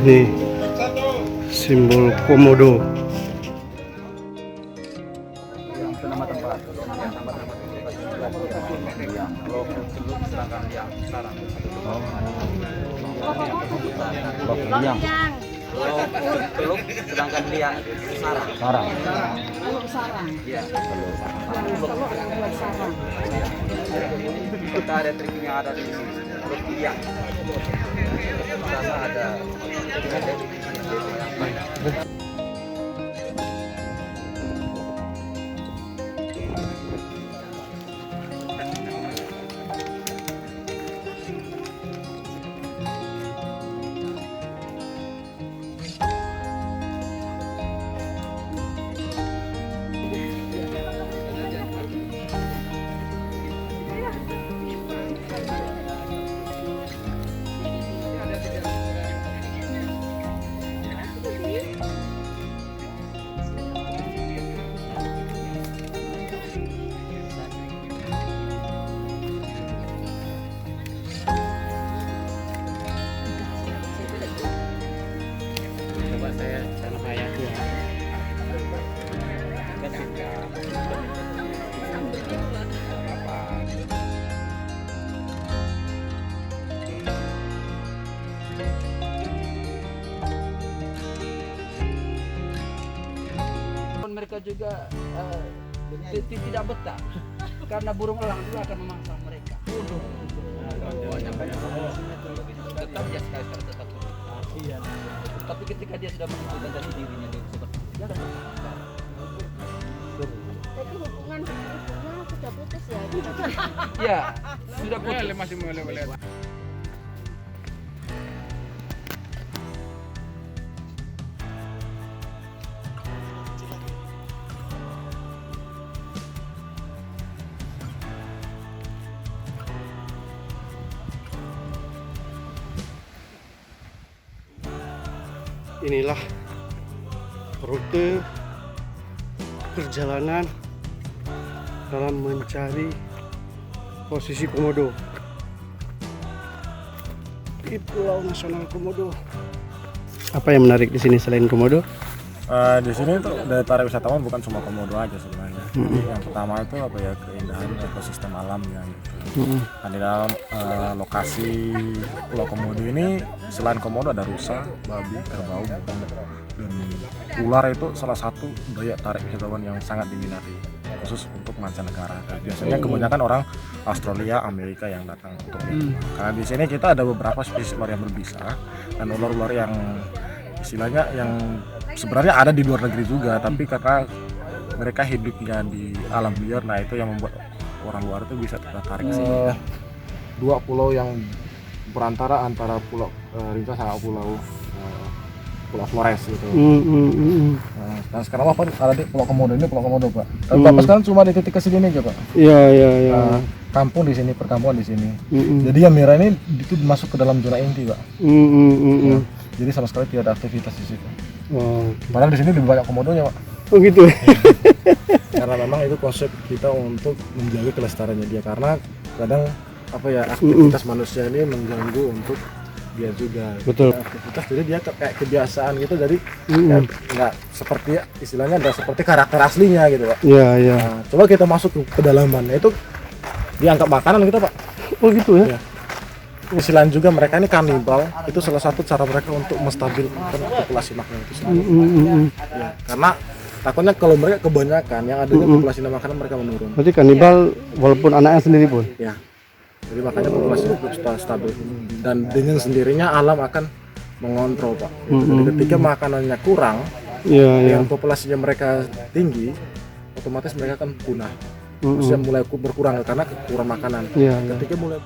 Nih simbol komodo. Nama tempat. Yang kalau teluk sedangkan yang sarang. Liang. Teluk sedangkan liang sarang. Sarang. Iya. Teluk sarang. Kita ada triknya ada di teluk liang. Sana ada. Coba saya nama ya. Mereka juga tidak betah karena burung elang juga akan memangsa mereka. Tetap dia sekali tetap burung. Iya. Tapi ketika dia sudah menentukan dari dirinya dia seperti itu, dia akan memangsa. Tapi hubungannya sudah putus ya? Ya, sudah putus. Boleh masih boleh. Inilah rute perjalanan dalam mencari posisi komodo di Pulau Nasional Komodo. Apa yang menarik di sini selain komodo? Di sini tuh daya tarik wisatawan bukan cuma komodo aja sebenarnya. Jadi yang pertama itu apa ya, keindahan ekosistem alamnya gitu. Nah, di dalam lokasi Pulau Komodo ini selain komodo ada rusa, babi, kerbau, dan ular itu salah satu daya tarik wisatawan yang sangat diminati khusus untuk mancanegara. Biasanya kebanyakan orang Australia, Amerika yang datang untuk lihat. Karena di sini kita ada beberapa spesies ular yang berbisa dan ular-ular yang istilahnya yang sebenarnya ada di luar negeri juga, tapi karena mereka hidupnya di alam liar, nah itu yang membuat orang luar itu bisa tertarik sini. Dua pulau yang berantara antara Pulau Rinca sama Pulau Flores gitu. Nah, sekarang apa ada di Pulau Komodo ini, Pulau Komodo Pak. Bapak sekarang cuma di titik kesini aja Pak. Iya. Kampung di sini, perkampungan di sini. Jadi yang merah ini itu masuk ke dalam zona inti Pak. Nah, jadi sama sekali tidak ada aktivitas di situ. Padahal di sini lebih banyak komodonya Pak. Oh gitu. Karena memang itu konsep kita untuk menjaga kelestariannya dia, karena kadang apa ya, aktivitas manusia ini mengganggu untuk dia juga. Betul. Aktivitas jadi dia kayak kebiasaan gitu, jadi nggak seperti istilahnya nggak seperti karakter aslinya gitu Pak. Iya. Nah, coba kita masuk ke pedalaman, itu dianggap makanan kita Pak. Oh gitu ya. Selain juga mereka ini kanibal, itu salah satu cara mereka untuk menstabilkan populasi makanan itu sendiri. Ya, karena takutnya kalau mereka kebanyakan yang adanya populasi makanan mereka menurun. Berarti kanibal walaupun anaknya sendiri pun. Ya, jadi makanya populasi hidup stabil dan dengan sendirinya alam akan mengontrol Pak. Jadi ketika makanannya kurang, yang populasinya mereka tinggi, otomatis mereka akan punah. Maksudnya mulai berkurang karena kekurangan makanan. Ketika mulai